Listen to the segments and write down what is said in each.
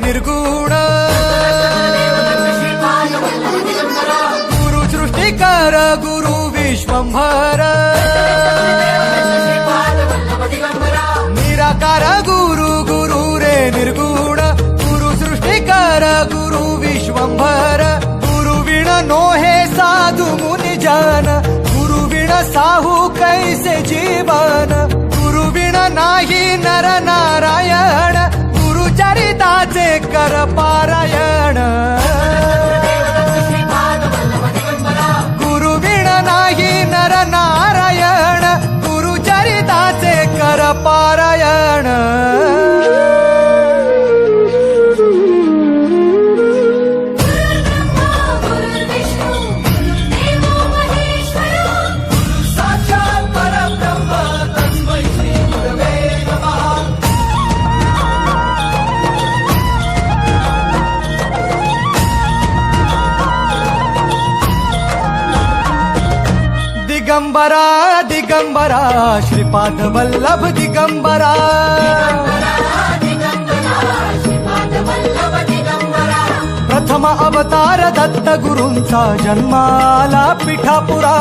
निर्गुण गुरु सृष्टिकर गुरु विश्वंभर निराकार गुरु गुरु रे निर्गुण गुरु सृष्टिकर गुरु विश्वंभर गुरु विण नोहे साधु मुनि जन गुरु विण साहू कैसे जीवन गुरु विण नाही नर नारायण गुरु चरिताचे कर पारायण गुरु विण नाही नर नारायण गुरु चरिताचे कर पारायण दिगंबरा दिगंबरा श्रीपाद वल्लभ दिगंबरा प्रथम अवतार दत्त गुरूंचा जन्माला पिठापुरा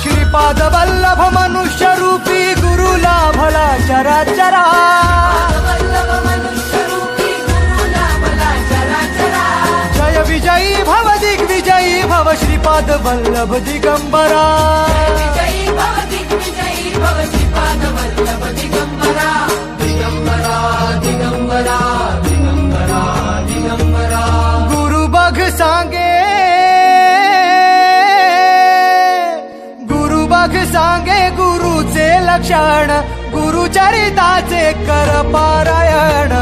श्रीपाद वल्लभ मनुष्य रूपी गुरु लाभला चराचरा जय विजयी भव दिग्विजयी भव श्रीपाद वल्लभ दिगंबरा दिगंबरा दिगंबरा दिगंबरा गुरु बघ सांगे गुरु बघ सांगे गुरुचे लक्षण गुरु चरिताचे कर पारायण